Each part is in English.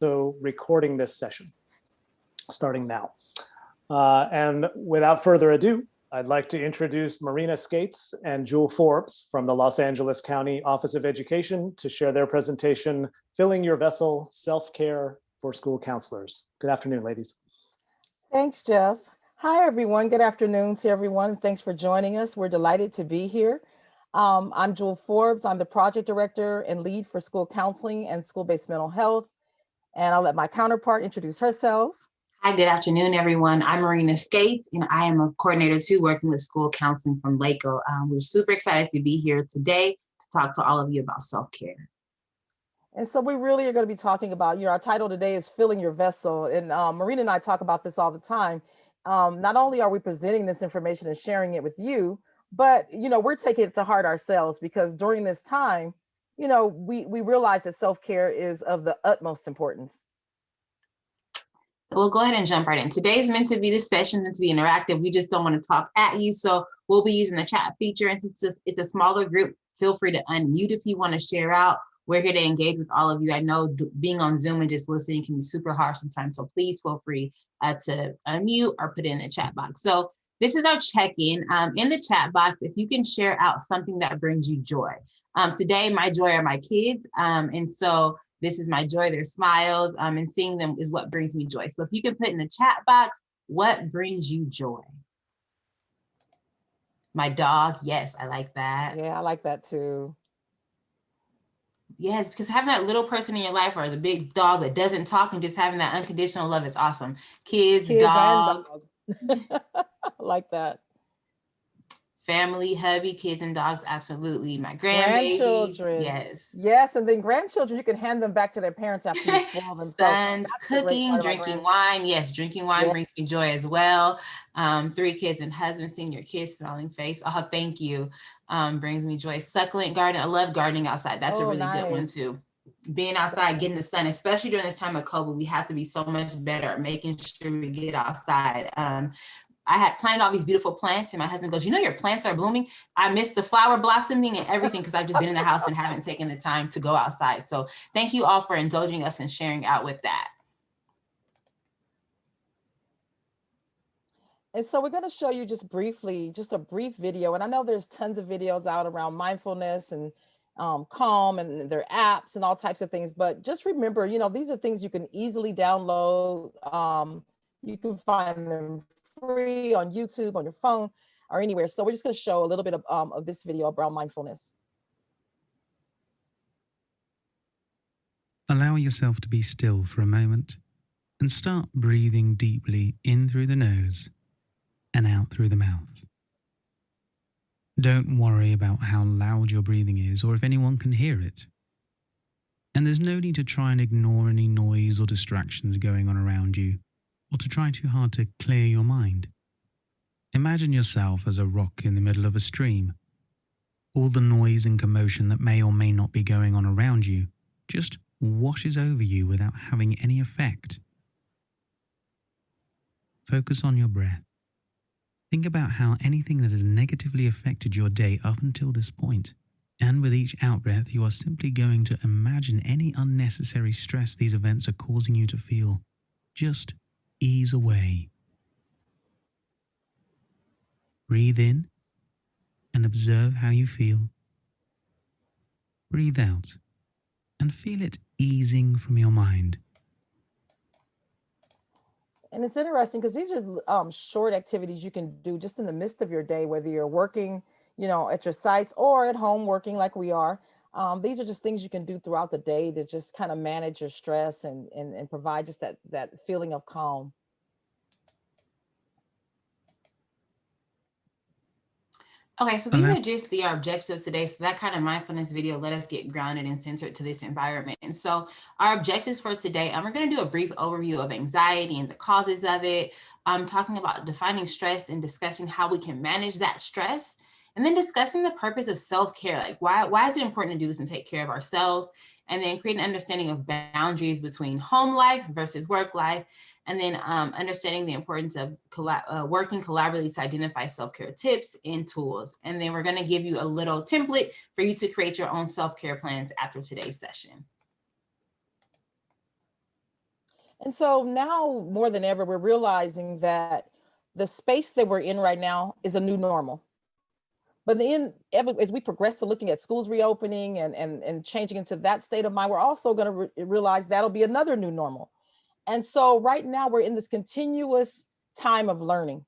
also recording this session, starting now. And without further ado, I'd like to introduce Marina Skates and Jewel Forbes from the Los Angeles County Office of Education to share their presentation, Filling Your Vessel, Self-Care for School Counselors. Good afternoon, ladies. Thanks, Jeff. Hi, everyone. Good afternoon to everyone. Thanks for joining us. We're delighted to be here. I'm Jewel Forbes. I'm the project director and lead for school counseling and school-based mental health. And I'll let my counterpart introduce herself. Hi, good afternoon, everyone. I'm Marina Skates, and I am a coordinator too, working with school counseling from Waco. We're super excited to be here today to talk to all of you about self-care. And so we really are going to be talking about, our title today is Filling Your Vessel. And Marina and I talk about this all the time. Not only are we presenting this information and sharing it with you, but, we're taking it to heart ourselves, because during this time, we realize that self-care is of the utmost importance. So we'll go ahead and jump right in. Today's meant to be this session, meant to be interactive. We just don't want to talk at you. So we'll be using the chat feature. And since it's a smaller group, feel free to unmute if you want to share out. We're here to engage with all of you. I know being on Zoom and just listening can be super hard sometimes. So please feel free to unmute or put it in the chat box. So this is our check-in. In the chat box, if you can share out something that brings you joy. Today, my joy are my kids. And so this is my joy, their smiles, and seeing them is what brings me joy. So if you can put in the chat box, what brings you joy? My dog, yes, I like that. Yeah, I like that too. Yes, because having that little person in your life, or the big dog that doesn't talk, and just having that unconditional love is awesome. Kids dog. And dog. I like that. Family, hubby, kids and dogs, absolutely. My grandchildren, yes, and then grandchildren, you can hand them back to their parents after you spoil them. Sons, cooking, drinking wine. Yes, drinking wine brings me joy as well. 3 kids and husband, seeing your kids, smiling face. Oh, thank you. Brings me joy. Succulent garden. I love gardening outside. That's a really good one too. Being outside, getting the sun, especially during this time of COVID, we have to be so much better at making sure we get outside. I had planted all these beautiful plants, and my husband goes, your plants are blooming. I missed the flower blossoming and everything because I've just been in the house and haven't taken the time to go outside. So thank you all for indulging us and sharing out with that. And so we're going to show you just a brief video. And I know there's tons of videos out around mindfulness and Calm, and their apps and all types of things. But just remember, these are things you can easily download. You can find them free on YouTube, on your phone, or anywhere. So we're just going to show a little bit of this video about mindfulness. Allow yourself to be still for a moment and start breathing deeply in through the nose and out through the mouth. Don't worry about how loud your breathing is or if anyone can hear it. And there's no need to try and ignore any noise or distractions going on around you, or to try too hard to clear your mind. Imagine yourself as a rock in the middle of a stream. All the noise and commotion that may or may not be going on around you just washes over you without having any effect. Focus on your breath. Think about how anything that has negatively affected your day up until this point, and with each out-breath, you are simply going to imagine any unnecessary stress these events are causing you to feel just ease away. Breathe in and observe how you feel. Breathe out and feel it easing from your mind. And it's interesting because these are short activities you can do just in the midst of your day, whether you're working, at your sites or at home working like we are. These are just things you can do throughout the day to just kind of manage your stress and provide just that feeling of calm. Okay, so these are just the objectives today. So that kind of mindfulness video let us get grounded and centered to this environment. And so our objectives for today, we're going to do a brief overview of anxiety and the causes of it. Talking about defining stress and discussing how we can manage that stress. And then discussing the purpose of self-care, like why is it important to do this and take care of ourselves? And then create an understanding of boundaries between home life versus work life. And then understanding the importance of working collaboratively to identify self-care tips and tools. And then we're going to give you a little template for you to create your own self-care plans after today's session. And so now more than ever, we're realizing that the space that we're in right now is a new normal. But then as we progress to looking at schools reopening and changing into that state of mind, we're also going to realize that'll be another new normal. And so right now we're in this continuous time of learning.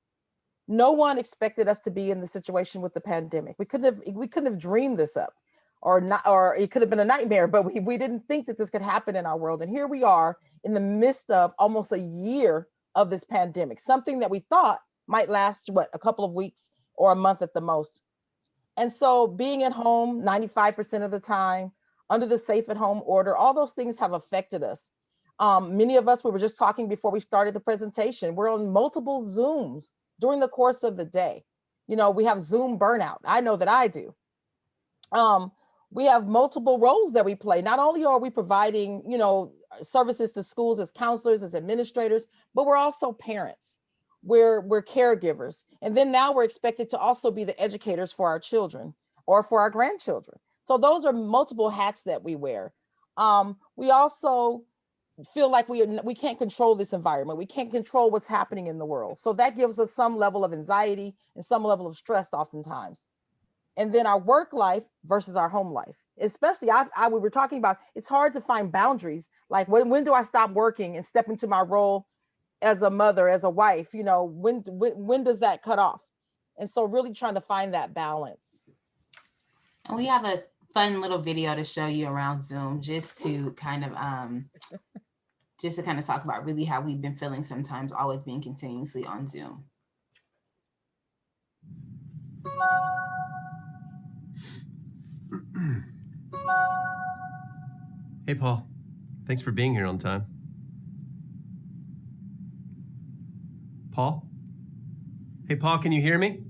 No one expected us to be in the situation with the pandemic. We couldn't have dreamed this up, or not, or it could have been a nightmare, but we didn't think that this could happen in our world. And here we are in the midst of almost a year of this pandemic, something that we thought might last, a couple of weeks or a month at the most. And so being at home 95% of the time, under the safe at home order, all those things have affected us. Many of us, we were just talking before we started the presentation, we're on multiple Zooms during the course of the day. We have Zoom burnout. I know that I do. We have multiple roles that we play. Not only are we providing, services to schools as counselors, as administrators, but we're also parents. We're caregivers. And then now we're expected to also be the educators for our children or for our grandchildren. So those are multiple hats that we wear. We also feel like we can't control this environment. We can't control what's happening in the world. So that gives us some level of anxiety and some level of stress oftentimes. And then our work life versus our home life, especially we were talking about, it's hard to find boundaries. Like when do I stop working and step into my role as a mother, as a wife? When does that cut off? And so really trying to find that balance. And we have a fun little video to show you around Zoom, just to kind of talk about really how we've been feeling sometimes, always being continuously on Zoom. Hey, Paul. Thanks for being here on time. Paul? Hey, Paul, can you hear me?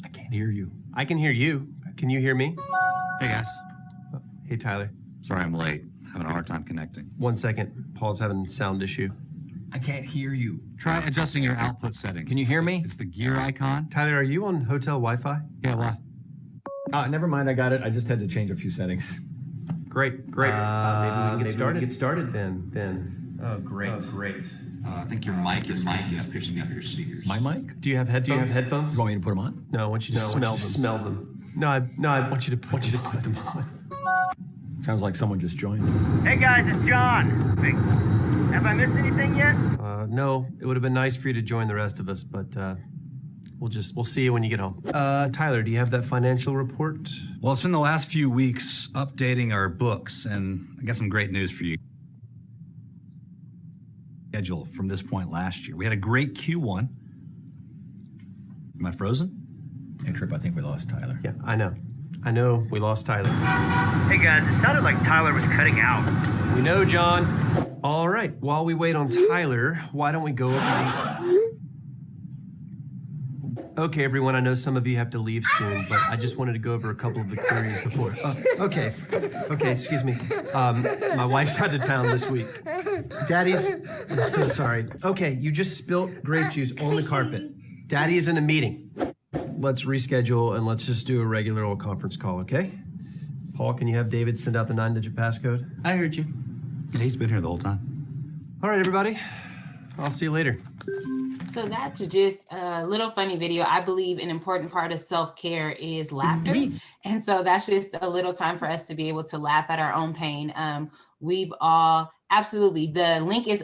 I can't hear you. I can hear you. Can you hear me? Hey, guys. Hey, Tyler. Sorry I'm late. Having a hard time connecting. 1 second. Paul's having a sound issue. I can't hear you. Try adjusting your output settings. Can you hear me? It's the gear icon. Tyler, are you on hotel Wi-Fi? Yeah, why? Never mind, I got it. I just had to change a few settings. Great. Maybe we can get started then. Oh, great. I think your mic is picking up your speakers. My mic? Do you have headphones? You want me to put them on? No, I want you to smell them. No, I want you to put them on. Sounds like someone just joined. Hey guys, it's John. Hey, have I missed anything yet? No, it would have been nice for you to join the rest of us, but we'll see you when you get home. Tyler, do you have that financial report? Well, it's been the last few weeks updating our books, and I got some great news for you. Schedule from this point last year. We had a great Q1. Am I frozen? Hey, Tripp, I think we lost Tyler. Yeah, I know we lost Tyler. Hey guys, it sounded like Tyler was cutting out. We know, John. All right, while we wait on Tyler, why don't we go over the... Okay, everyone, I know some of you have to leave soon, but I just wanted to go over a couple of the queries before. Okay, excuse me. My wife's out of town this week. Daddy's, I'm so sorry. Okay, you just spilt grape juice on the carpet. Daddy is in a meeting. Let's reschedule and let's just do a regular old conference call, okay? Paul, can you have David send out the 9-digit passcode? I heard you. Yeah, he's been here the whole time. All right, everybody. I'll see you later. So that's just a little funny video. I believe an important part of self-care is laughter. And so that's just a little time for us to be able to laugh at our own pain. We've all, absolutely, the link is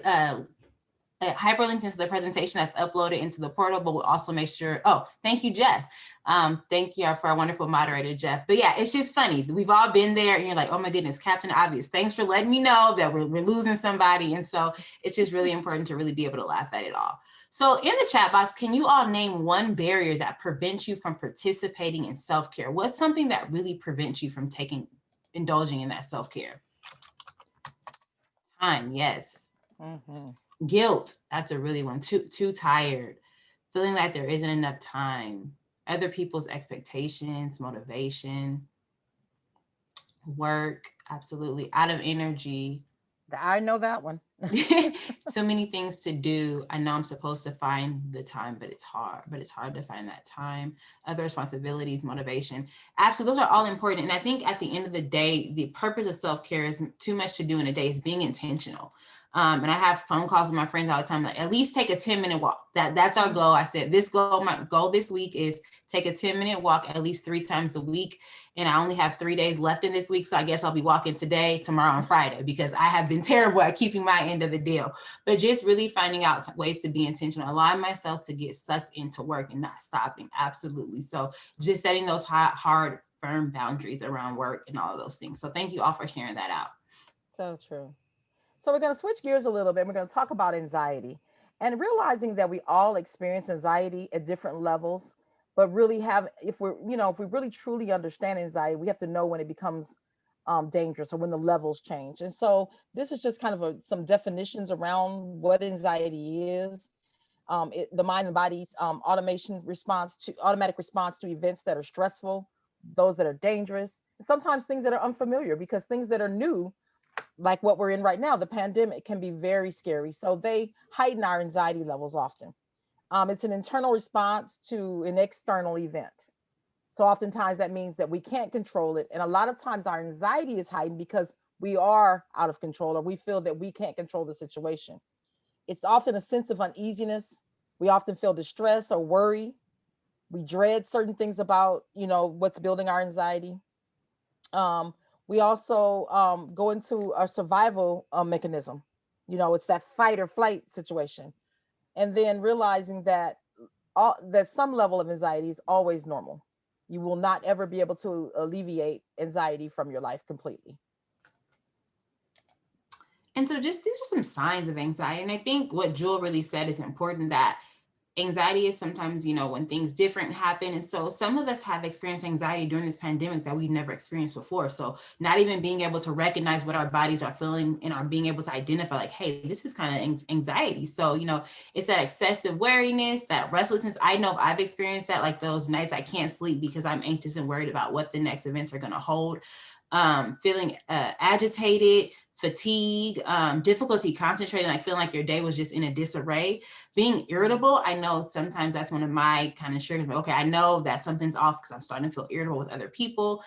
hyperlinked into the presentation that's uploaded into the portal, but we'll also make sure, thank you, Jeff. Thank you for our wonderful moderator, Jeff. But yeah, it's just funny. We've all been there and you're like, oh my goodness, Captain Obvious. Thanks for letting me know that we're losing somebody. And so it's just really important to really be able to laugh at it all. So in the chat box, can you all name one barrier that prevents you from participating in self-care? What's something that really prevents you from indulging in that self-care? Time, yes. Mm-hmm. Guilt, that's a really one. Too tired. Feeling like there isn't enough time. Other people's expectations, motivation. Work, absolutely. Out of energy. I know that one. So many things to do. I know I'm supposed to find the time, but it's hard. But it's hard to find that time. Other responsibilities, motivation. Absolutely, those are all important. And I think at the end of the day, the purpose of self-care is too much to do in a day. Is being intentional. And I have phone calls with my friends all the time, like at least take a 10-minute walk. That's our goal. I said my goal this week is take a 10-minute walk at least 3 times a week. And I only have 3 days left in this week. So I guess I'll be walking today, tomorrow, and Friday, because I have been terrible at keeping my end of the deal. But just really finding out ways to be intentional, allowing myself to get sucked into work and not stopping. Absolutely. So just setting those hard, firm boundaries around work and all of those things. So thank you all for sharing that out. So true. So we're going to switch gears a little bit. We're going to talk about anxiety and realizing that we all experience anxiety at different levels, but really if we really truly understand anxiety, we have to know when it becomes dangerous or when the levels change. And so this is just kind of some definitions around what anxiety is. The mind and body's automatic response to events that are stressful, those that are dangerous, sometimes things that are unfamiliar, because things that are new, like what we're in right now, the pandemic, can be very scary. So they heighten our anxiety levels often. It's an internal response to an external event. So oftentimes that means that we can't control it. And a lot of times our anxiety is heightened because we are out of control, or we feel that we can't control the situation. It's often a sense of uneasiness. We often feel distress or worry. We dread certain things about, what's building our anxiety. We also go into a survival mechanism. It's that fight or flight situation. And then realizing that that some level of anxiety is always normal. You will not ever be able to alleviate anxiety from your life completely. And so just these are some signs of anxiety. And I think what Jewel really said is important, that anxiety is sometimes, when things different happen. And so some of us have experienced anxiety during this pandemic that we've never experienced before. So not even being able to recognize what our bodies are feeling and are being able to identify, like, hey, this is kind of anxiety. So, it's that excessive wariness, that restlessness. I know I've experienced that, like those nights I can't sleep because I'm anxious and worried about what the next events are going to hold. Feeling agitated, fatigue, difficulty concentrating, like feeling like your day was just in a disarray, being irritable. I know sometimes that's one of my kind of triggers. Okay, I know that something's off because I'm starting to feel irritable with other people.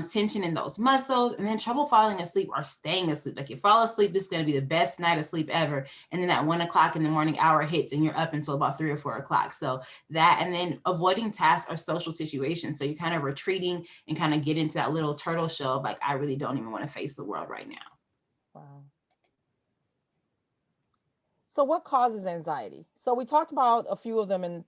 Tension in those muscles, and then trouble falling asleep or staying asleep. Like you fall asleep, this is going to be the best night of sleep ever. And then that 1 o'clock in the morning hour hits and you're up until about 3 or 4 o'clock. So that, and then avoiding tasks or social situations. So you're kind of retreating and kind of get into that little turtle shell of like, I really don't even want to face the world right now. Wow. So what causes anxiety? So we talked about a few of them in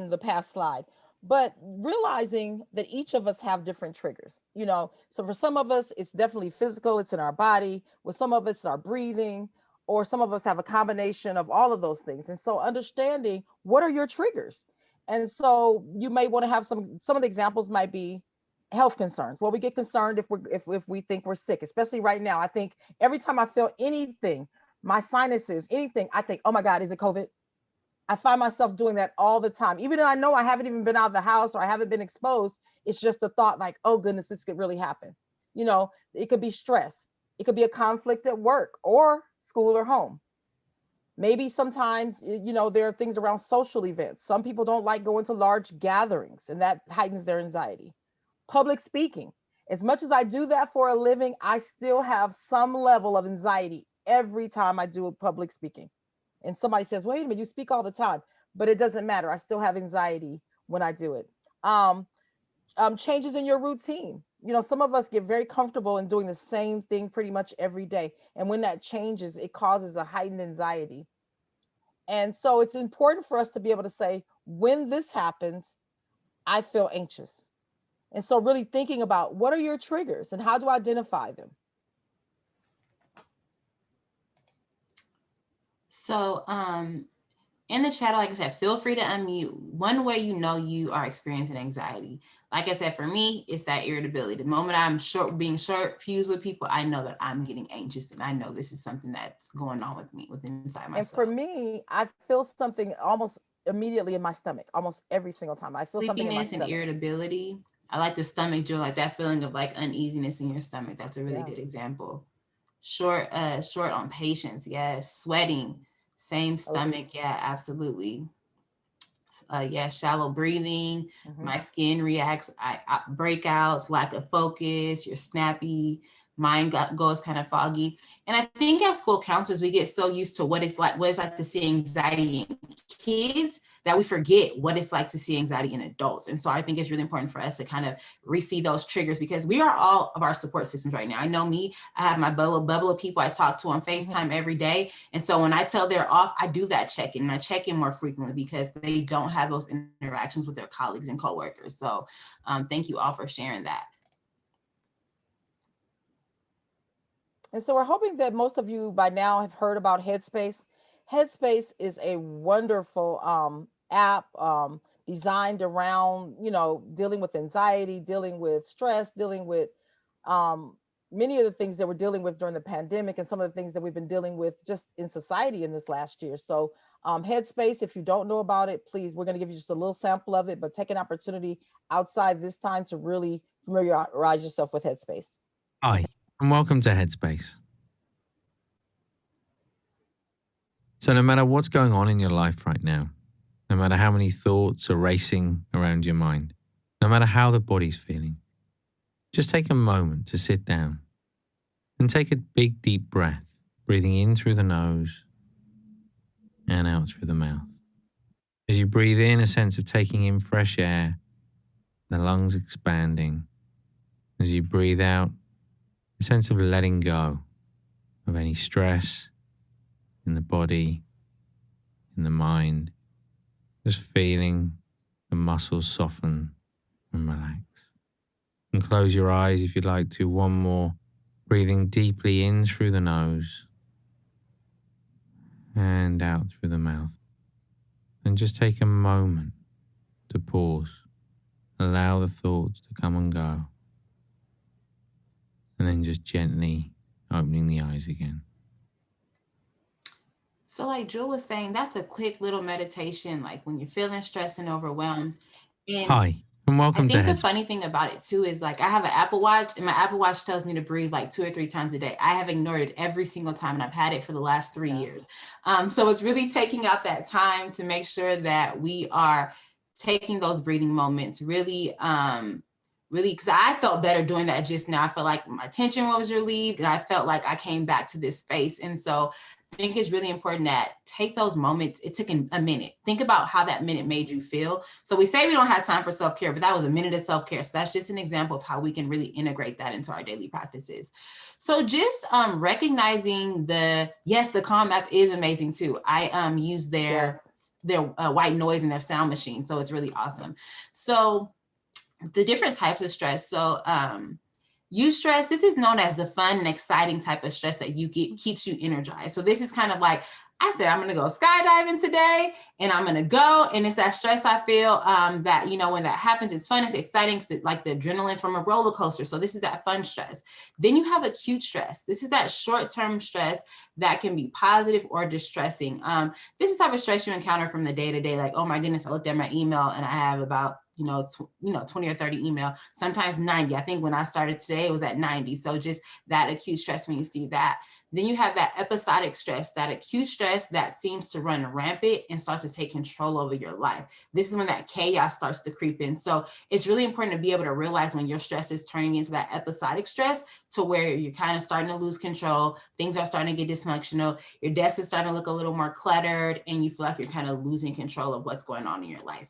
the past slide, but realizing that each of us have different triggers, so for some of us, it's definitely physical, it's in our body. With some of us, it's our breathing, or some of us have a combination of all of those things. And so understanding what are your triggers. And so you may want to have some of the examples might be health concerns. Well, we get concerned if we think we're sick, especially right now. I think every time I feel anything, my sinuses, anything, I think, oh my God, is it COVID? I find myself doing that all the time. Even though I know I haven't even been out of the house or I haven't been exposed, it's just the thought like, oh goodness, this could really happen. It could be stress. It could be a conflict at work or school or home. Maybe sometimes, there are things around social events. Some people don't like going to large gatherings, and that heightens their anxiety. Public speaking. As much as I do that for a living, I still have some level of anxiety every time I do a public speaking. And somebody says, wait a minute, you speak all the time, but it doesn't matter. I still have anxiety when I do it. Changes in your routine. Some of us get very comfortable in doing the same thing pretty much every day. And when that changes, it causes a heightened anxiety. And so it's important for us to be able to say, when this happens, I feel anxious. And so really thinking about what are your triggers and how to identify them. So in the chat, like I said, feel free to unmute. One way you are experiencing anxiety. Like I said, for me, it's that irritability. The moment I'm being short fused with people, I know that I'm getting anxious, and I know this is something that's going on with me, inside myself. And for me, I feel something almost immediately in my stomach, almost every single time. I feel something in my stomach. And irritability. I like the stomach, Joe, like that feeling of like uneasiness in your stomach. That's a really good example. Short on patience. Yes. Sweating. Same stomach. Yeah, absolutely. Yeah, shallow breathing. My skin reacts. I breakouts, lack of focus. You're snappy. Mind goes kind of foggy. And I think as school counselors, we get so used to what it's like to see anxiety in kids that we forget what it's like to see anxiety in adults. And so I think it's really important for us to kind of re-see those triggers, because we are all of our support systems right now. I know me, I have my bubble of people I talk to on FaceTime every day. And so when I tell they're off, I do that check-in, and I check in more frequently because they don't have those interactions with their colleagues and coworkers. So thank you all for sharing that. And so we're hoping that most of you by now have heard about Headspace. Headspace is a wonderful app designed around, dealing with anxiety, dealing with stress, dealing with many of the things that we're dealing with during the pandemic, and some of the things that we've been dealing with just in society in this last year. So Headspace, if you don't know about it, please, we're going to give you just a little sample of it, but take an opportunity outside this time to really familiarize yourself with Headspace. Hi, and welcome to Headspace. So no matter what's going on in your life right now, no matter how many thoughts are racing around your mind, no matter how the body's feeling, just take a moment to sit down and take a big deep breath, breathing in through the nose and out through the mouth. As you breathe in, a sense of taking in fresh air, the lungs expanding. As you breathe out, a sense of letting go of any stress in the body, in the mind, just feeling the muscles soften and relax. And close your eyes if you'd like to. One more, breathing deeply in through the nose and out through the mouth. And just take a moment to pause. Allow the thoughts to come and go. And then just gently opening the eyes again. So like Jewel was saying, that's a quick little meditation, like when you're feeling stressed and overwhelmed. And hi, and welcome to I think the funny thing about it too is like I have an Apple Watch, and my Apple Watch tells me to breathe like 2 or 3 times a day. I have ignored it every single time, and I've had it for the last 3 years. So it's really taking out that time to make sure that we are taking those breathing moments really, because I felt better doing that just now. I felt like my tension was relieved, and I felt like I came back to this space. And so I think it's really important that take those moments. It took a minute. Think about how that minute made you feel. So we say we don't have time for self-care, but that was a minute of self-care. So that's just an example of how we can really integrate that into our daily practices. So just recognizing the Calm app is amazing too. I use their white noise and their sound machine. So it's really awesome. So the different types of stress. So eustress, this is known as the fun and exciting type of stress that you get, keeps you energized. So this is kind of like, I said, I'm going to go skydiving today, and I'm going to go. And it's that stress I feel that, when that happens, it's fun, it's exciting, it's like the adrenaline from a roller coaster. So this is that fun stress. Then you have acute stress. This is that short-term stress that can be positive or distressing. This is the type of stress you encounter from the day-to-day, like, oh my goodness, I looked at my email and I have about 20 or 30 email, sometimes 90. I think when I started today, it was at 90. So just that acute stress when you see that. Then you have that episodic stress, that acute stress that seems to run rampant and start to take control over your life. This is when that chaos starts to creep in. So it's really important to be able to realize when your stress is turning into that episodic stress to where you're kind of starting to lose control. Things are starting to get dysfunctional. Your desk is starting to look a little more cluttered, and you feel like you're kind of losing control of what's going on in your life.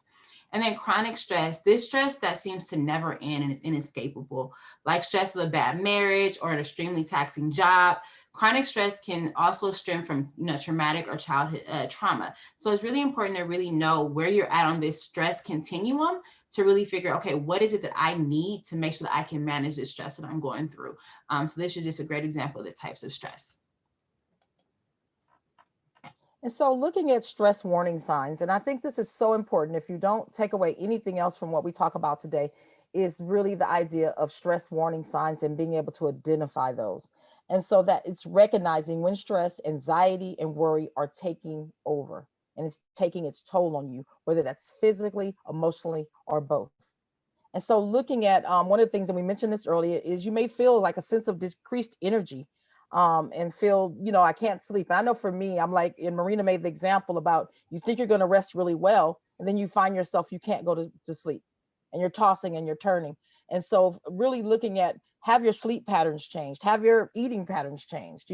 And then chronic stress, this stress that seems to never end and is inescapable, like stress of a bad marriage or an extremely taxing job. Chronic stress can also stem from traumatic or childhood trauma. So it's really important to really know where you're at on this stress continuum to really figure, okay, what is it that I need to make sure that I can manage this stress that I'm going through? So this is just a great example of the types of stress. And so looking at stress warning signs, and I think this is so important, if you don't take away anything else from what we talk about today, is really the idea of stress warning signs and being able to identify those. And so that it's recognizing when stress, anxiety, and worry are taking over and it's taking its toll on you, whether that's physically, emotionally, or both. And so looking at one of the things that we mentioned this earlier is you may feel like a sense of decreased energy. and feel, I can't sleep. And I know for me, I'm like, and Marina made the example about you think you're going to rest really well, and then you find yourself, you can't go to sleep, and you're tossing and you're turning. And so really looking at, have your sleep patterns changed, have your eating patterns changed,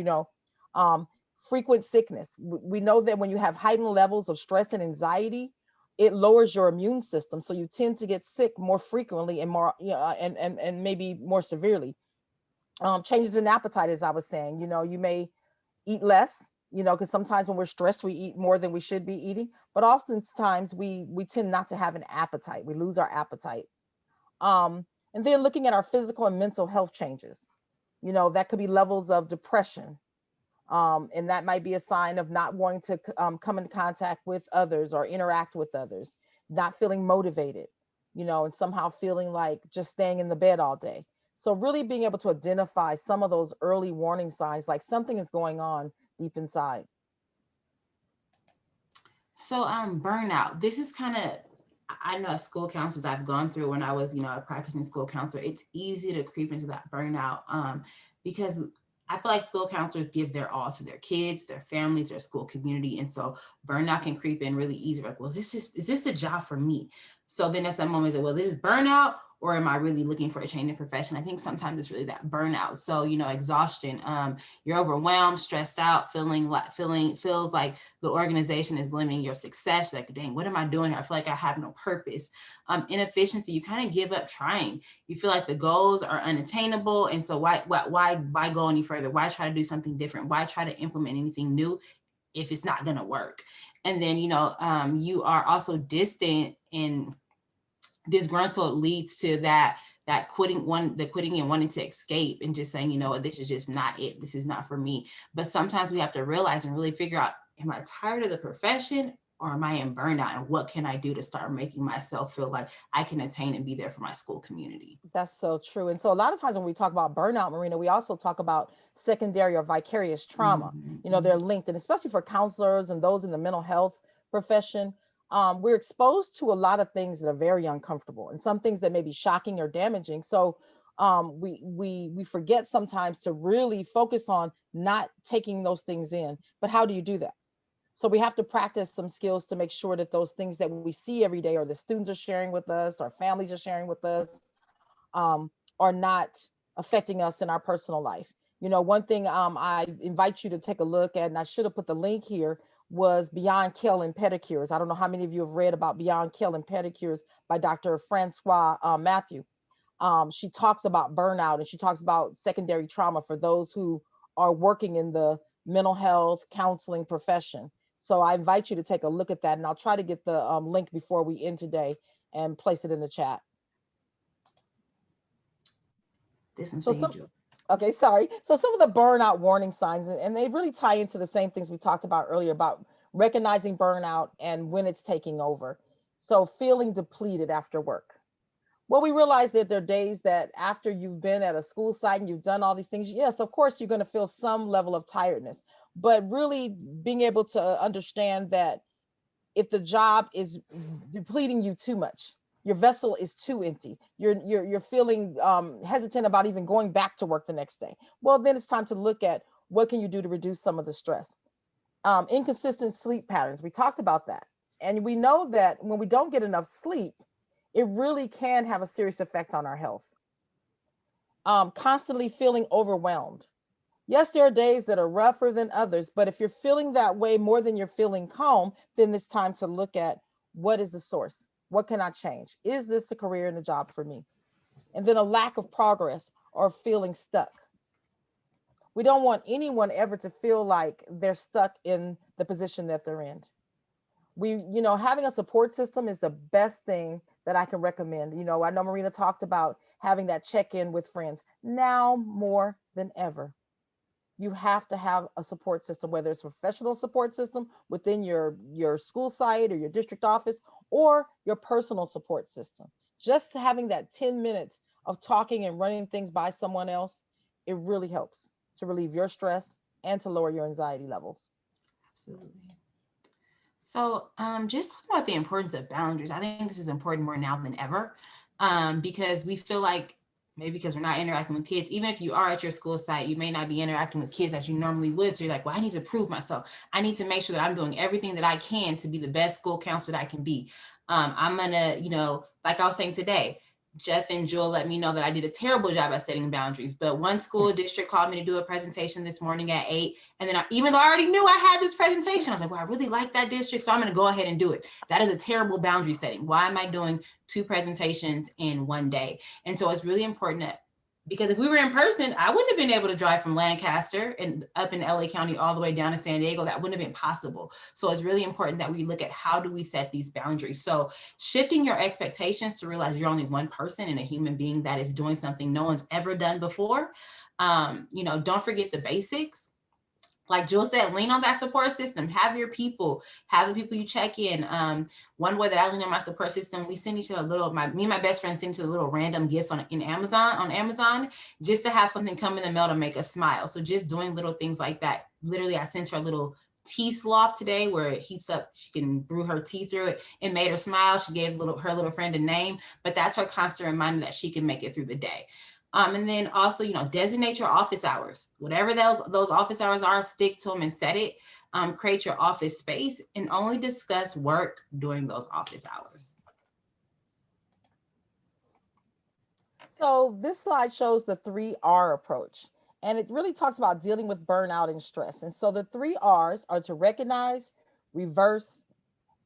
frequent sickness. We know that when you have heightened levels of stress and anxiety, it lowers your immune system. So you tend to get sick more frequently and more, and maybe more severely. Changes in appetite, as I was saying, you may eat less, because sometimes when we're stressed, we eat more than we should be eating, but oftentimes we tend not to have an appetite. We lose our appetite. And then looking at our physical and mental health changes, that could be levels of depression. And that might be a sign of not wanting to come in contact with others or interact with others, not feeling motivated, and somehow feeling like just staying in the bed all day. So really being able to identify some of those early warning signs, like something is going on deep inside. So burnout, this is kind of, I know as school counselors I've gone through when I was, a practicing school counselor, it's easy to creep into that burnout because I feel like school counselors give their all to their kids, their families, their school community. And so burnout can creep in really easy. Like, well, is this the job for me? So then at some moments, well, this is burnout, or am I really looking for a change in profession? I think sometimes it's really that burnout. So, exhaustion, you're overwhelmed, stressed out, feels like the organization is limiting your success. Like, dang, what am I doing? I feel like I have no purpose. Inefficiency, you kind of give up trying. You feel like the goals are unattainable. And so why go any further? Why try to do something different? Why try to implement anything new if it's not going to work? And then, you are also distant, and disgruntled leads to that quitting and wanting to escape and just saying, this is just not it. This is not for me. But sometimes we have to realize and really figure out, am I tired of the profession, or am I in burnout? And what can I do to start making myself feel like I can attain and be there for my school community? That's so true. And so a lot of times when we talk about burnout, Marina, we also talk about secondary or vicarious trauma. They're linked, and especially for counselors and those in the mental health profession, we're exposed to a lot of things that are very uncomfortable, and some things that may be shocking or damaging. So we forget sometimes to really focus on not taking those things in. But how do you do that? So we have to practice some skills to make sure that those things that we see every day, or the students are sharing with us, our families are sharing with us, are not affecting us in our personal life. One thing I invite you to take a look at, and I should have put the link here, was Beyond Kill and Pedicures. I don't know how many of you have read about Beyond Kill and Pedicures by Dr. Francois Matthew. She talks about burnout, and she talks about secondary trauma for those who are working in the mental health counseling profession. So I invite you to take a look at that, and I'll try to get the link before we end today and place it in the chat. This is okay, sorry. So some of the burnout warning signs, and they really tie into the same things we talked about earlier about recognizing burnout and when it's taking over. So feeling depleted after work. Well, we realize that there are days that after you've been at a school site and you've done all these things, yes, of course, you're going to feel some level of tiredness, but really being able to understand that if the job is depleting you too much, your vessel is too empty, you're feeling hesitant about even going back to work the next day, well, then it's time to look at what can you do to reduce some of the stress. Inconsistent sleep patterns, we talked about that. And we know that when we don't get enough sleep, it really can have a serious effect on our health. Constantly feeling overwhelmed. Yes, there are days that are rougher than others, but if you're feeling that way more than you're feeling calm, then it's time to look at what is the source? What can I change? Is this the career and the job for me? And then a lack of progress or feeling stuck. We don't want anyone ever to feel like they're stuck in the position that they're in. Having a support system is the best thing that I can recommend. I know Marina talked about having that check-in with friends. Now more than ever, you have to have a support system, whether it's a professional support system within your school site or your district office, or your personal support system. Just having that 10 minutes of talking and running things by someone else, it really helps to relieve your stress and to lower your anxiety levels. Absolutely. So just talk about the importance of boundaries. I think this is important more now than ever because we feel like maybe because we're not interacting with kids. Even if you are at your school site, you may not be interacting with kids as you normally would. So you're like, well, I need to prove myself. I need to make sure that I'm doing everything that I can to be the best school counselor that I can be. I'm gonna, you know, like I was saying today, Jeff and Jewel let me know that I did a terrible job at setting boundaries, but one school district called me to do a presentation this morning at 8. And then even though I already knew I had this presentation, I was like, well, I really like that district, so I'm gonna go ahead and do it. That is a terrible boundary setting. Why am I doing 2 presentations in one day? And so it's really important that, because if we were in person, I wouldn't have been able to drive from Lancaster and up in LA County all the way down to San Diego. That wouldn't have been possible. So it's really important that we look at how do we set these boundaries. So shifting your expectations to realize you're only one person and a human being that is doing something no one's ever done before. You know, don't forget the basics. Like Jill said, lean on that support system. Have your people, have the people you check in. One way that I lean on my support system, we send each other me and my best friend send each other little random gifts on Amazon, just to have something come in the mail to make us smile. So just doing little things like that. Literally, I sent her a little tea sloth today where it heaps up, she can brew her tea through it. It made her smile. She gave her little friend a name, but that's her constant reminder that she can make it through the day. And then also, you know, designate your office hours. Whatever those office hours are, stick to them and set it. Create your office space and only discuss work during those office hours. So this slide shows the 3R approach, and it really talks about dealing with burnout and stress. And so the 3 R's are to recognize, reverse,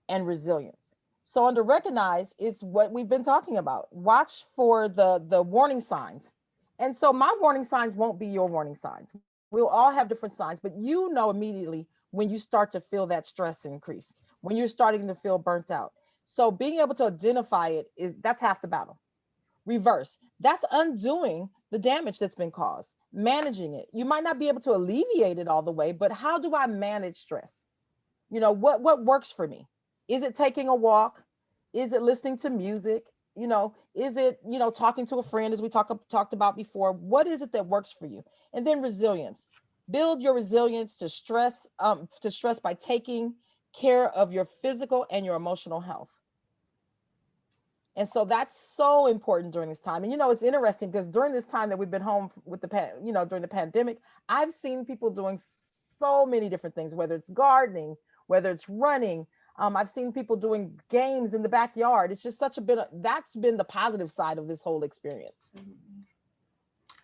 and resilience. So under recognize is what we've been talking about. Watch for the warning signs. And so my warning signs won't be your warning signs. We'll all have different signs, but you know immediately when you start to feel that stress increase, when you're starting to feel burnt out. So being able to identify it that's half the battle. Reverse, that's undoing the damage that's been caused, managing it. You might not be able to alleviate it all the way, but how do I manage stress? You know, what works for me? Is it taking a walk? Is it listening to music? You know, is it, you know, talking to a friend as we talked about before? What is it that works for you? And then resilience. Build your resilience to stress by taking care of your physical and your emotional health. And so that's so important during this time. And, you know, it's interesting because during this time that we've been home with during the pandemic, I've seen people doing so many different things, whether it's gardening, whether it's running. I've seen people doing games in the backyard. It's just that's been the positive side of this whole experience.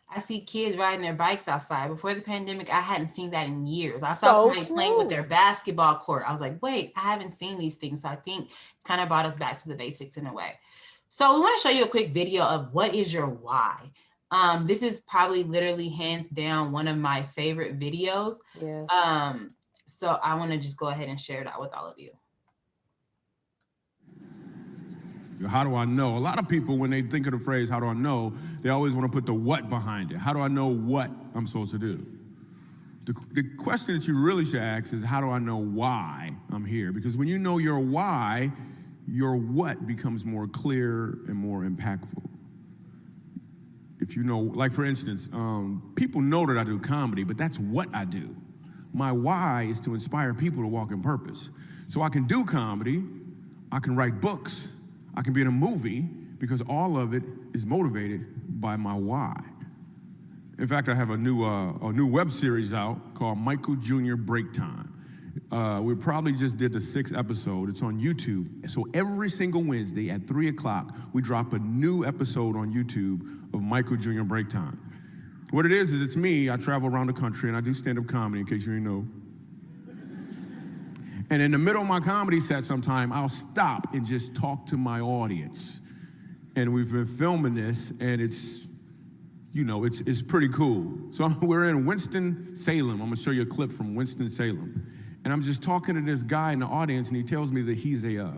I see kids riding their bikes outside. Before the pandemic, I hadn't seen that in years. I saw somebody playing with their basketball court. I was like, wait, I haven't seen these things. So I think it's kind of brought us back to the basics in a way. So we want to show you a quick video of what is your why. This is probably literally hands down one of my favorite videos. Yes. So I want to just go ahead and share that with all of you. How do I know? A lot of people, when they think of the phrase, how do I know, they always want to put the what behind it. How do I know what I'm supposed to do? The question that you really should ask is, how do I know why I'm here? Because when you know your why, your what becomes more clear and more impactful. If you know, like for instance, people know that I do comedy, but that's what I do. My why is to inspire people to walk in purpose. So I can do comedy, I can write books, I can be in a movie, because all of it is motivated by my why. In fact, I have a new web series out called Michael Jr. Break Time. We probably just did the 6th episode. It's on YouTube. So every single Wednesday at 3 o'clock, we drop a new episode on YouTube of Michael Jr. Break Time. What it is it's me. I travel around the country and I do stand-up comedy, in case you didn't know. And in the middle of my comedy set sometime, I'll stop and just talk to my audience. And we've been filming this, and it's, you know, it's pretty cool. So we're in Winston-Salem. I'm gonna show you a clip from Winston-Salem. And I'm just talking to this guy in the audience, and he tells me that he's a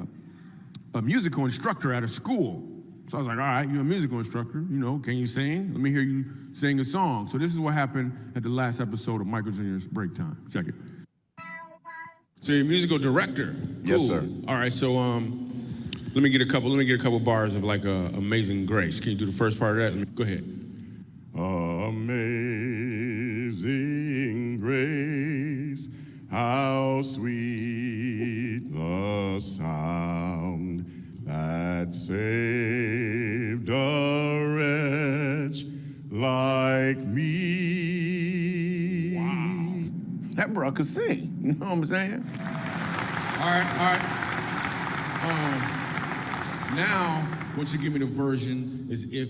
musical instructor at a school. So I was like, all right, you're a musical instructor, you know, can you sing? Let me hear you sing a song. So this is what happened at the last episode of Michael Jr.'s Break Time. Check it. So you're a musical director. Cool. Yes, sir. All right, so let me get a couple bars of like Amazing Grace. Can you do the first part of that? Go ahead. Amazing grace, how sweet the sound that saved a wretch like me. Wow. That bro could sing. You know what I'm saying? All right. Now, what you give me the version is if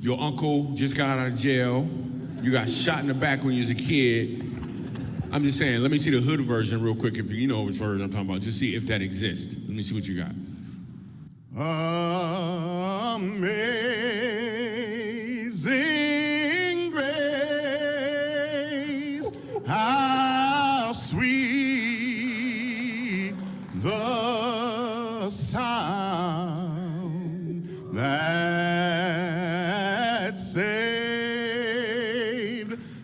your uncle just got out of jail, you got shot in the back when you was a kid. I'm just saying, let me see the hood version real quick, if you know which version I'm talking about. Just see if that exists. Let me see what you got. Amazing grace, how sweet the sound that saved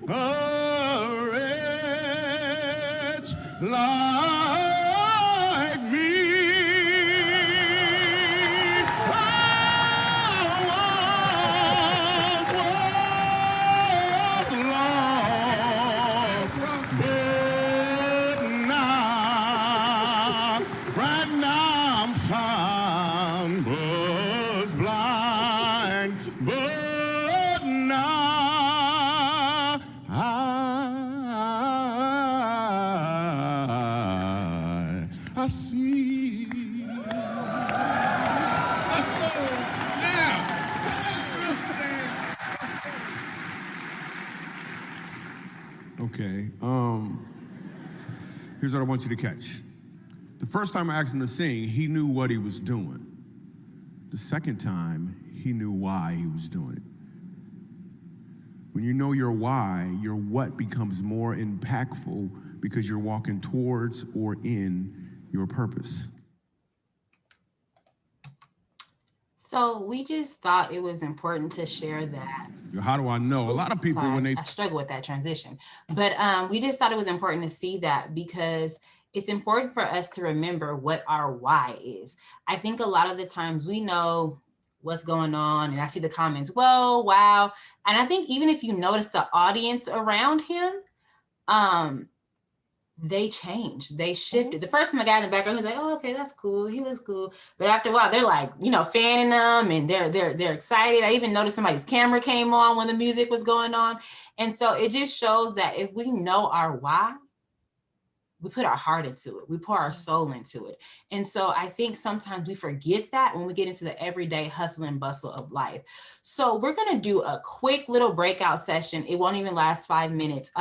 a wretch like me. I once was lost, but now, right now I'm found, was blind, but now I see. Okay, here's what I want you to catch. The first time I asked him to sing, he knew what he was doing. The second time, he knew why he was doing it. When you know your why, your what becomes more impactful because you're walking towards or in your purpose. So we just thought it was important to share that. How do I know? A lot of people, when they... I struggle with that transition, but we just thought it was important to see that because it's important for us to remember what our why is. I think a lot of the times we know what's going on and I see the comments, whoa, wow. And I think even if you notice the audience around him, they changed, they shifted. The first time the guy in the background was like, oh, okay, that's cool, he looks cool. But after a while, they're like, you know, fanning them and they're excited. I even noticed somebody's camera came on when the music was going on. And so it just shows that if we know our why, we put our heart into it, we pour our soul into it. And so I think sometimes we forget that when we get into the everyday hustle and bustle of life. So we're gonna do a quick little breakout session. It won't even last 5 minutes.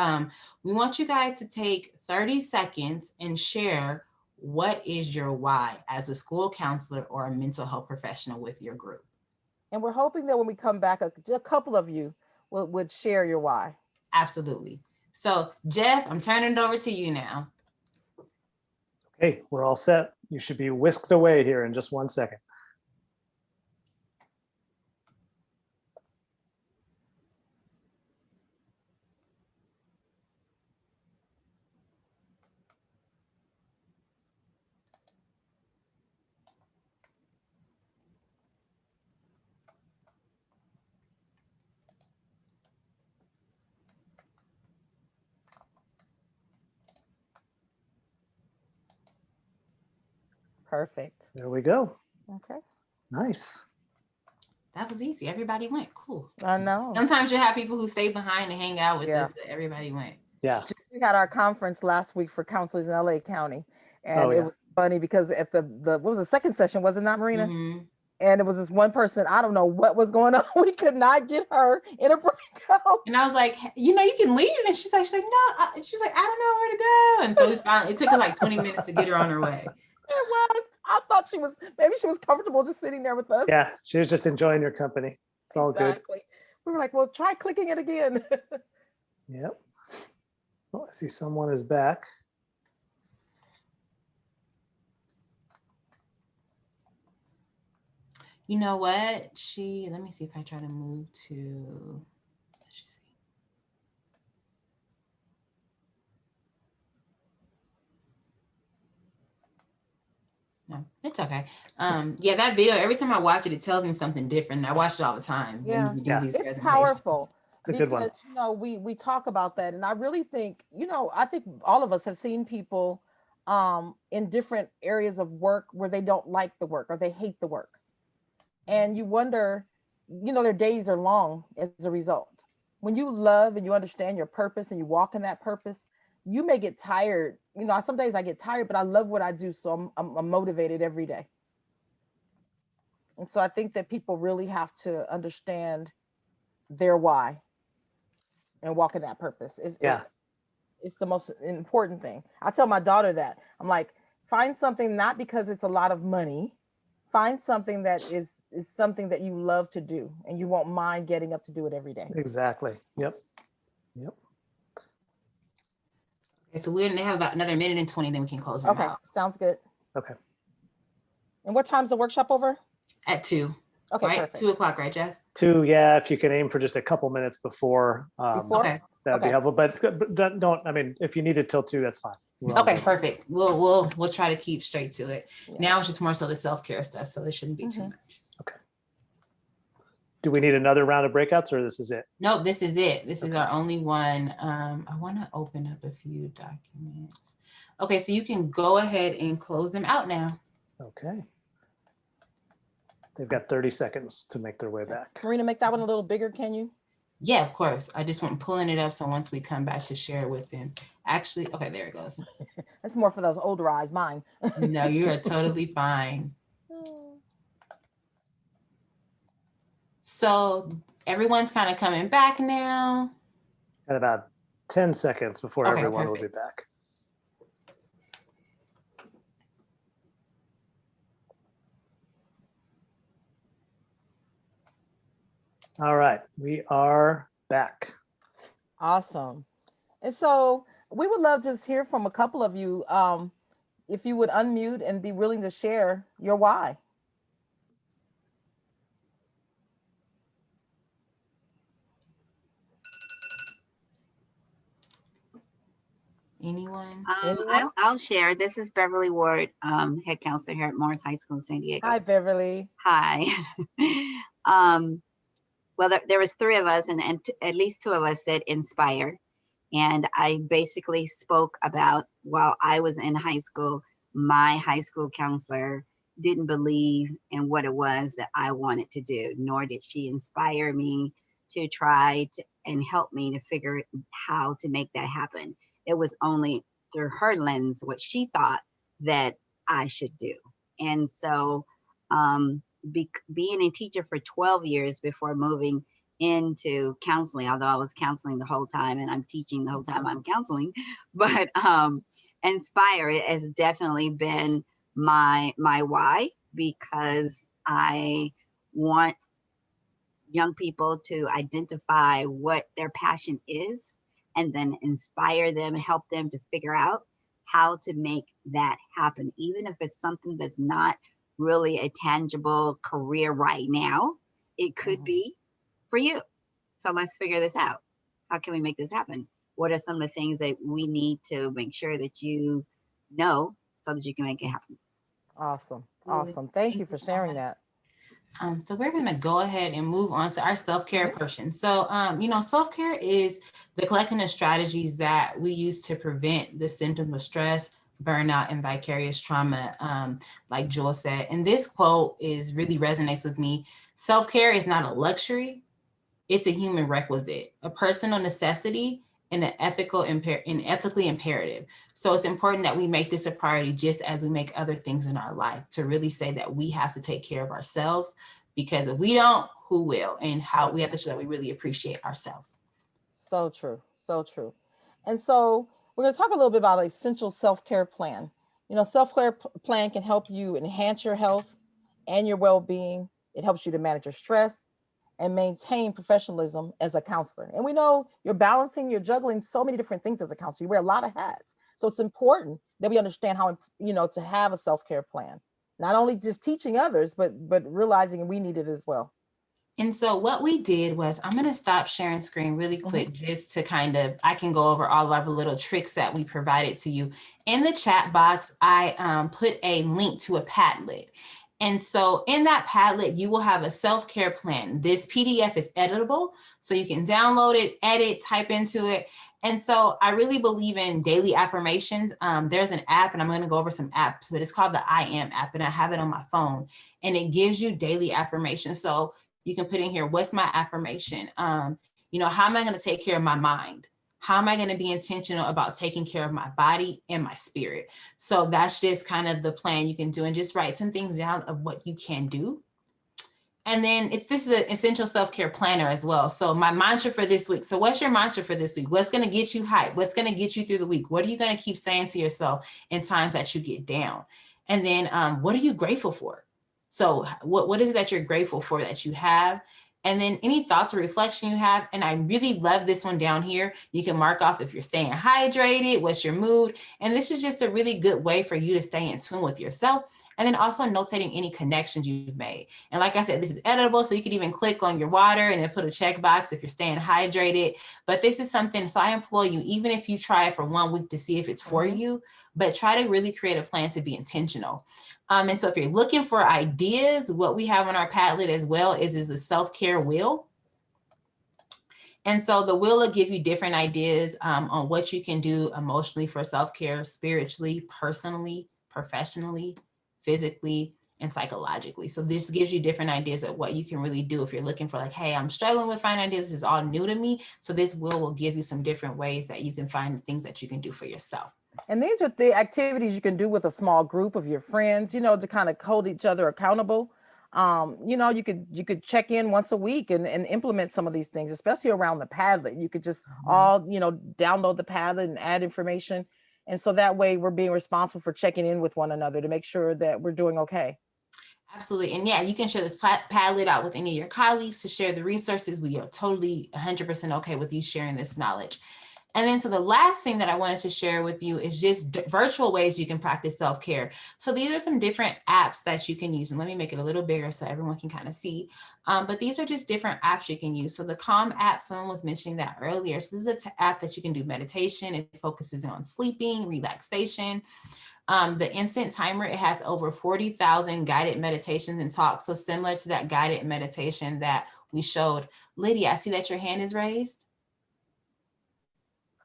We want you guys to take 30 seconds and share what is your why as a school counselor or a mental health professional with your group. And we're hoping that when we come back, a couple of you would share your why. Absolutely. So Jeff, I'm turning it over to you now. Okay, we're all set. You should be whisked away here in just 1 second. Perfect. There we go. Okay. Nice. That was easy. Everybody went. Cool. I know. Sometimes you have people who stay behind and hang out with us, but everybody went. Yeah. We had our conference last week for counselors in LA County. And it was funny because at the what was the second session, was it not, Marina? Mm-hmm. And it was this one person, I don't know what was going on. We could not get her in a breakout. And I was like, you know, you can leave. And she's like, no. She's like, I don't know where to go. And so we finally, it took us like 20 minutes to get her on her way. It was. I thought maybe she was comfortable just sitting there with us. Yeah, she was just enjoying your company. It's all good. We were like, well, try clicking it again. Yep. Oh, I see someone is back. You know what? Let me see if I try to move to, let's just see. No, it's okay. Yeah, that video, every time I watch it, it tells me something different. I watch it all the time. Yeah, it's powerful. It's a good one. You know, we talk about that. And I really think, you know, I think all of us have seen people in different areas of work where they don't like the work or they hate the work. And you wonder, their days are long as a result. When you love and you understand your purpose and you walk in that purpose, you may get tired. Some days I get tired, but I love what I do. So I'm motivated every day. And so I think that people really have to understand their why and walk in that purpose. It's the most important thing. I tell my daughter that. I'm like, find something not because it's a lot of money. Find something that is something that you love to do and you won't mind getting up to do it every day. Exactly. Yep. Okay, so we're gonna have about another minute and 20, then we can close them out. Sounds good. Okay. And what time's the workshop over? At 2. Okay, right? perfect. 2 o'clock, right, Jeff? 2, yeah, if you can aim for just a couple minutes before. Okay. That'd be helpful, but don't, I mean, if you need it till 2, that's fine. Okay, perfect. We'll try to keep straight to it. Now it's just more so the self-care stuff, so it shouldn't be too much. Okay. Do we need another round of breakouts, or this is it? No, this is it. This is our only one. I want to open up a few documents. Okay, so you can go ahead and close them out now. Okay. They've got 30 seconds to make their way back. Marina, make that one a little bigger, can you? Yeah, of course. I just want pulling it up so once we come back to share it with them. Actually, okay, there it goes. That's more for those older eyes, mine. No, you are totally fine. So everyone's kind of coming back now. And about 10 seconds before everyone will be back. All right, we are back. Awesome. And so we would love to just hear from a couple of you. If you would unmute and be willing to share your why. Anyone? I'll share. This is Beverly Ward, head counselor here at Morris High School in San Diego. Hi, Beverly. Hi. Well, there was 3 of us, and at least 2 of us said inspire. And I basically spoke about while I was in high school, my high school counselor didn't believe in what it was that I wanted to do, nor did she inspire me to try to and help me to figure how to make that happen. It was only through her lens what she thought that I should do. And so being a teacher for 12 years before moving into counseling, although I was counseling the whole time and I'm teaching the whole time I'm counseling, but inspire has definitely been my why, because I want young people to identify what their passion is and then inspire them, help them to figure out how to make that happen, even if it's something that's not really a tangible career right now. It could be for you. So let's figure this out. How can we make this happen? What are some of the things that we need to make sure that you know so that you can make it happen? Awesome. Awesome. Thank you for sharing that. So we're going to go ahead and move on to our self-care portion. So, self-care is the collection of strategies that we use to prevent the symptoms of stress, burnout, and vicarious trauma, like Joel said. And this quote really resonates with me. Self-care is not a luxury. It's a human requisite, a personal necessity, and an ethically imperative. So it's important that we make this a priority just as we make other things in our life, to really say that we have to take care of ourselves, because if we don't, who will? And how we have to show that we really appreciate ourselves. So true. So true. And so we're going to talk a little bit about an essential self-care plan. Self-care plan can help you enhance your health and your well-being. It helps you to manage your stress and maintain professionalism as a counselor. And we know you're juggling so many different things as a counselor. You wear a lot of hats. So it's important that we understand how, to have a self-care plan, not only just teaching others, but realizing we need it as well. And so what we did was, I'm going to stop sharing screen really quick, just to I can go over all of our little tricks that we provided to you. In the chat box, I put a link to a Padlet. And so in that Padlet, you will have a self-care plan. This PDF is editable, so you can download it, edit, type into it. And so I really believe in daily affirmations. There's an app, and I'm going to go over some apps, but it's called the I Am app, and I have it on my phone, and it gives you daily affirmations. So you can put in here, what's my affirmation? You know, how am I going to take care of my mind? How am I going to be intentional about taking care of my body and my spirit? So that's just kind of the plan you can do, and just write some things down of what you can do. And then this is an essential self-care planner as well. So my mantra for this week. So what's your mantra for this week? What's going to get you hyped? What's going to get you through the week? What are you going to keep saying to yourself in times that you get down? And then what are you grateful for? So what is it that you're grateful for that you have? And then any thoughts or reflection you have. And I really love this one down here. You can mark off if you're staying hydrated, what's your mood. And this is just a really good way for you to stay in tune with yourself. And then also notating any connections you've made. And like I said, this is editable, so you could even click on your water and then put a checkbox if you're staying hydrated. But this is something, so I implore you, even if you try it for 1 week to see if it's for you, but try to really create a plan to be intentional. And so if you're looking for ideas, what we have on our Padlet as well is the self-care wheel. And so the wheel will give you different ideas on what you can do emotionally for self-care, spiritually, personally, professionally, physically, and psychologically. So this gives you different ideas of what you can really do if you're looking for like, hey, I'm struggling with finding ideas. This is all new to me. So this will give you some different ways that you can find things that you can do for yourself. And these are the activities you can do with a small group of your friends, you know, to kind of hold each other accountable. You know, you could check in once a week and implement some of these things, especially around the Padlet. You could just all, you know, download the Padlet and add information. And so that way we're being responsible for checking in with one another to make sure that we're doing okay. Absolutely. And yeah, you can share this Padlet out with any of your colleagues to share the resources. We are totally 100% okay with you sharing this knowledge. And then so the last thing that I wanted to share with you is just virtual ways you can practice self-care. So these are some different apps that you can use. And let me make it a little bigger so everyone can kind of see. But these are just different apps you can use. So the Calm app, someone was mentioning that earlier. So this is an app that you can do meditation. It focuses on sleeping, relaxation. The Instant Timer, it has over 40,000 guided meditations and talks. So similar to that guided meditation that we showed. Lydia, I see that your hand is raised.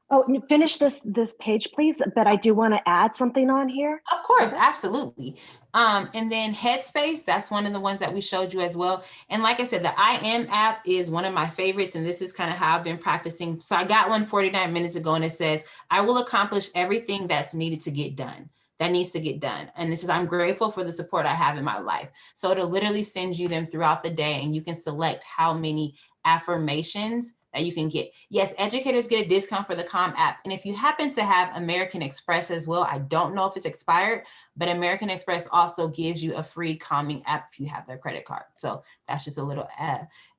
Oh, finish this page, please. But I do want to add something on here. Of course, absolutely. And then Headspace, that's one of the ones that we showed you as well. And like I said, the I Am app is one of my favorites. And this is kind of how I've been practicing. So I got one 49 minutes ago and it says, I will accomplish everything that's needed to get done. That needs to get done. And this is, I'm grateful for the support I have in my life. So it'll literally send you them throughout the day and you can select how many affirmations that you can get. Yes, educators get a discount for the Calm app. And if you happen to have American Express as well, I don't know if it's expired, but American Express also gives you a free calming app if you have their credit card. So that's just a little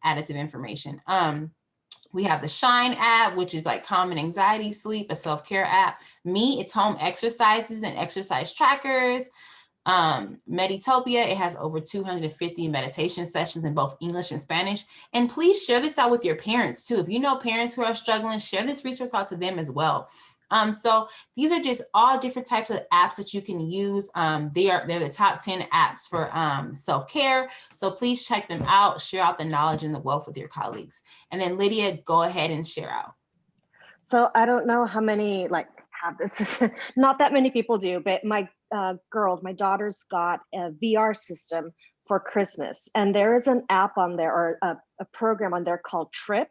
additive information. We have the Shine app, which is like calm and anxiety, sleep, a self-care app. Me, it's home exercises and exercise trackers. Meditopia, it has over 250 meditation sessions in both English and Spanish. And please share this out with your parents too. If you know parents who are struggling, share this resource out to them as well. So these are just all different types of apps that you can use. They're the top 10 apps for self-care. So please check them out, share out the knowledge and the wealth with your colleagues. And then Lydia, go ahead and share out. So I don't know how many have this, not that many people do, but my my daughters got a VR system for Christmas. And there is an app on there or a program on there called Tripp,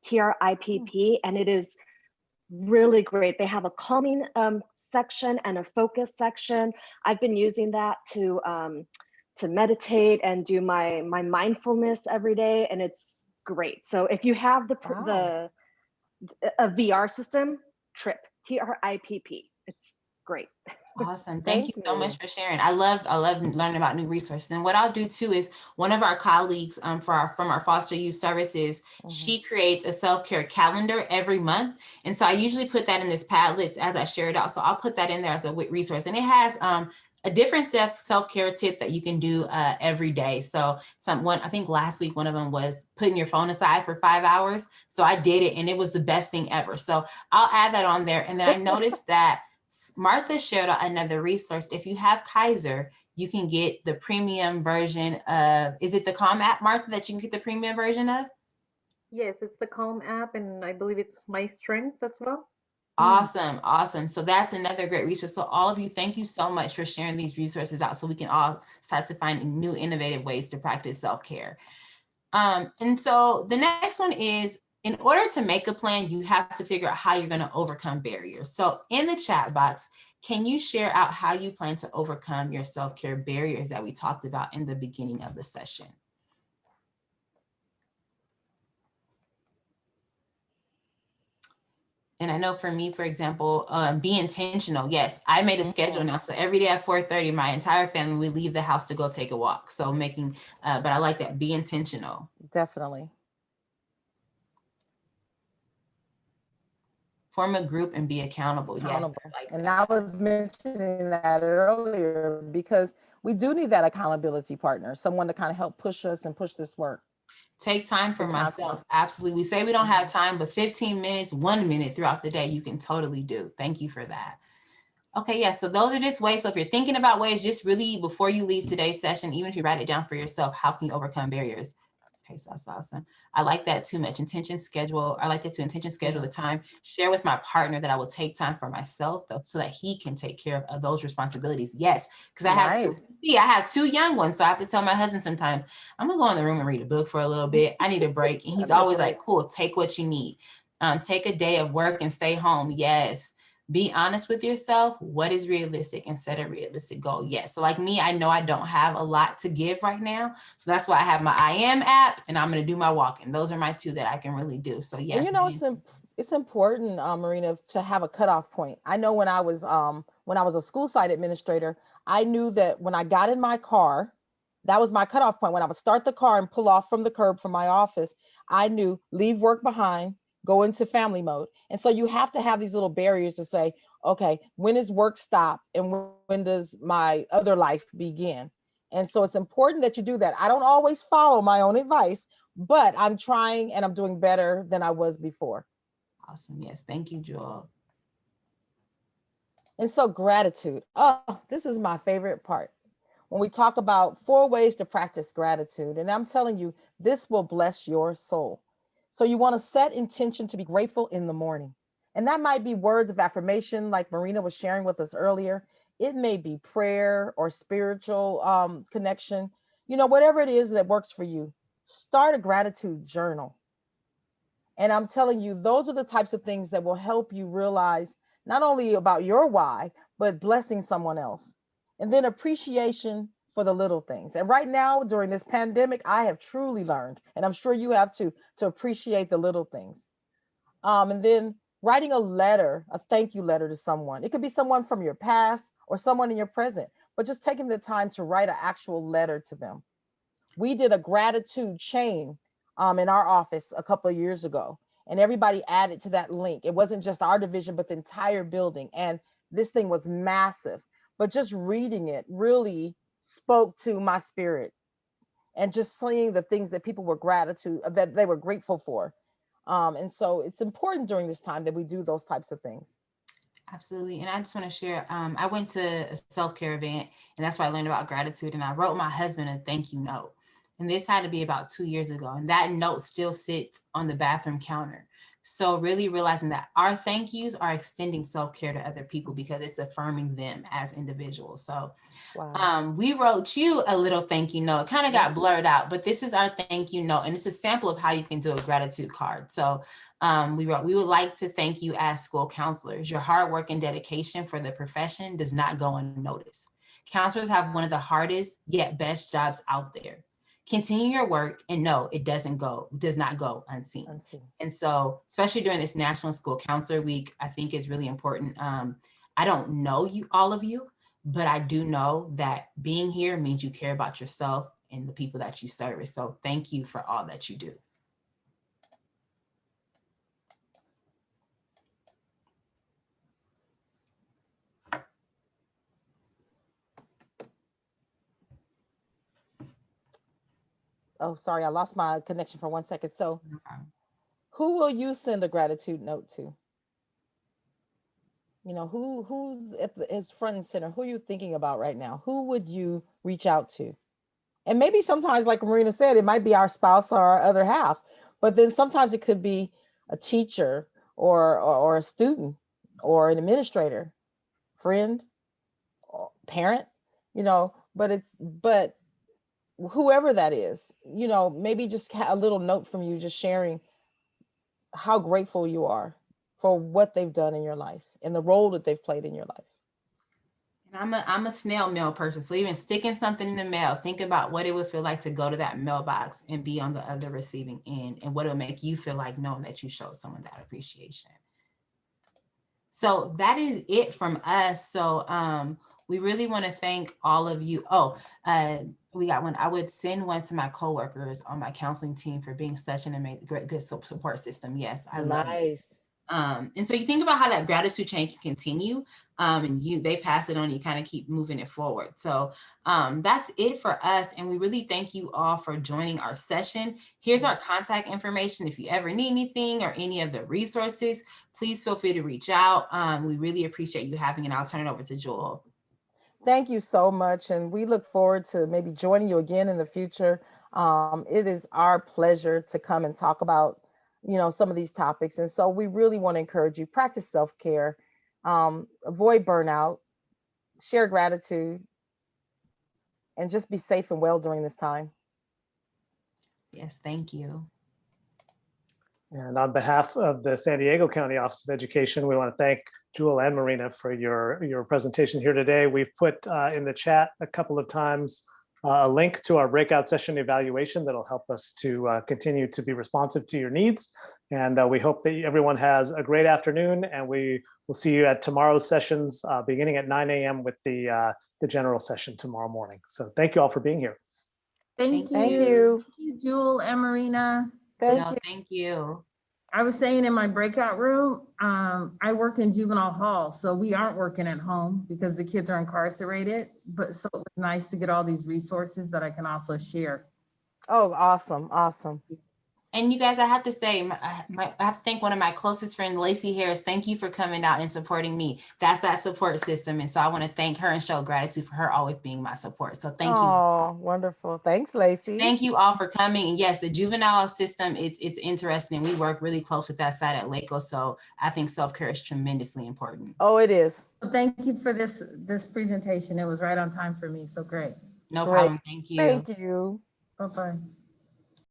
T-R-I-P-P, and it is really great. They have a calming section and a focus section. I've been using that to meditate and do my mindfulness every day, and it's great. So if you have a VR system, Tripp, T-R-I-P-P, it's great. Awesome. Thank you so much for sharing. I love learning about new resources. And what I'll do too is one of our colleagues from our foster youth services, she creates a self-care calendar every month. And so I usually put that in this Padlet as I share it out. So I'll put that in there as a resource. And it has a different self-care tip that you can do every day. So I think last week, one of them was putting your phone aside for 5 hours. So I did it and it was the best thing ever. So I'll add that on there. And then I noticed that Martha shared another resource. If you have Kaiser, you can get the premium version of, is it the Calm app, Martha, that you can get the premium version of? Yes, it's the Calm app, and I believe it's My Strength as well. Awesome, awesome. So that's another great resource. So all of you, thank you so much for sharing these resources out so we can all start to find new innovative ways to practice self-care. And so the next one is, in order to make a plan, you have to figure out how you're going to overcome barriers. So in the chat box, can you share out how you plan to overcome your self-care barriers that we talked about in the beginning of the session? And I know for me, for example, be intentional. Yes, I made a schedule now. So every day at 4:30, my entire family, we leave the house to go take a walk. So making, but I like that, be intentional. Definitely. Form a group and be accountable. Yes, and I was mentioning that earlier because we do need that accountability partner, someone to kind of help push us and push this work. Take time for myself. Absolutely. We say we don't have time, but 15 minutes, 1 minute throughout the day, you can totally do. Thank you for that. Okay, yeah, so those are just ways. So if you're thinking about ways, just really before you leave today's session, even if you write it down for yourself, how can you overcome barriers? Okay, so that's awesome. I like that too much. Intention schedule. I like that too. Intention schedule the time. Share with my partner that I will take time for myself so that he can take care of those responsibilities. Yes, because I have two young ones. So I have to tell my husband sometimes, I'm gonna go in the room and read a book for a little bit. I need a break. And he's always like, cool, take what you need. Take a day of work and stay home. Yes. Be honest with yourself. What is realistic and set a realistic goal? Yes. So like me, I know I don't have a lot to give right now. So that's why I have my I Am app and I'm going to do my walking. Those are my two that I can really do. So yes. And you know, it's important, Marina, to have a cutoff point. I know when I was a school site administrator, I knew that when I got in my car, that was my cutoff point. When I would start the car and pull off from the curb from my office, I knew leave work behind, go into family mode. And so you have to have these little barriers to say, okay, when does work stop and when does my other life begin? And so it's important that you do that. I don't always follow my own advice, but I'm trying and I'm doing better than I was before. Awesome. Yes. Thank you, Jewel. And so gratitude. Oh, this is my favorite part. When we talk about 4 ways to practice gratitude, and I'm telling you, this will bless your soul. So you want to set intention to be grateful in the morning. And that might be words of affirmation, like Marina was sharing with us earlier. It may be prayer or spiritual connection. You know, whatever it is that works for you, start a gratitude journal. And I'm telling you, those are the types of things that will help you realize not only about your why, but blessing someone else. And then appreciation for the little things. And right now, during this pandemic, I have truly learned, and I'm sure you have too, to appreciate the little things. And then writing a letter, a thank you letter to someone. It could be someone from your past or someone in your present, but just taking the time to write an actual letter to them. We did a gratitude chain in our office a couple of years ago, and everybody added to that link. It wasn't just our division, but the entire building. And this thing was massive. But just reading it really spoke to my spirit, and just seeing the things that people were that they were grateful for. And so it's important during this time that we do those types of things. Absolutely. And I just want to share, I went to a self-care event, and that's where I learned about gratitude. And I wrote my husband a thank you note. And this had to be about 2 years ago. And that note still sits on the bathroom counter. So really realizing that our thank yous are extending self-care to other people because it's affirming them as individuals. So we wrote you a little thank you note. It kind of got blurred out, but this is our thank you note. And it's a sample of how you can do a gratitude card. So we wrote, we would like to thank you as school counselors. Your hard work and dedication for the profession does not go unnoticed. Counselors have one of the hardest yet best jobs out there. Continue your work, and no, it does not go unseen. And so, especially during this National School Counselor Week, I think is really important. I don't know all of you, but I do know that being here means you care about yourself and the people that you service. So thank you for all that you do. Oh, sorry, I lost my connection for 1 second. So who will you send a gratitude note to? You know, who's is front and center? Who are you thinking about right now? Who would you reach out to? And maybe sometimes, like Marina said, it might be our spouse or our other half, but then sometimes it could be a teacher or a student or an administrator, friend, or parent, you know, but whoever that is, maybe just a little note from you, just sharing how grateful you are for what they've done in your life and the role that they've played in your life. And I'm a snail mail person. So even sticking something in the mail, think about what it would feel like to go to that mailbox and be on the other receiving end, and what it would make you feel like knowing that you showed someone that appreciation. So that is it from us. So we really want to thank all of you. We got one. I would send one to my coworkers on my counseling team for being such an amazing, great, good support system. Yes, I love it. And so you think about how that gratitude chain can continue, and they pass it on, you kind of keep moving it forward. So that's it for us. And we really thank you all for joining our session. Here's our contact information. If you ever need anything or any of the resources, please feel free to reach out. We really appreciate you having it. I'll turn it over to Jewel. Thank you so much. And we look forward to maybe joining you again in the future. It is our pleasure to come and talk about some of these topics. And so we really want to encourage you, practice self-care, avoid burnout, share gratitude, and just be safe and well during this time. Yes, thank you. And on behalf of the San Diego County Office of Education, we want to thank Jewel and Marina for your presentation here today. We've put in the chat a couple of times a link to our breakout session evaluation that'll help us to continue to be responsive to your needs. And we hope that everyone has a great afternoon, and we will see you at tomorrow's sessions beginning at 9 a.m. with the general session tomorrow morning. So thank you all for being here. Thank you. Thank you. Thank you, Jewel and Marina. Thank you. I was saying in my breakout room, I work in juvenile hall, so we aren't working at home because the kids are incarcerated. But so it was nice to get all these resources that I can also share. Oh, awesome. Awesome. And you guys, I have to say, I have to thank one of my closest friends, Lacey Harris. Thank you for coming out and supporting me. That's that support system. And so I want to thank her and show gratitude for her always being my support. So thank you. Oh, wonderful. Thanks, Lacey. Thank you all for coming. And yes, the juvenile system, it's interesting. We work really close with that side at LACO. So I think self-care is tremendously important. Oh, it is. Thank you for this presentation. It was right on time for me. So great. No problem. Thank you. Thank you. Bye-bye.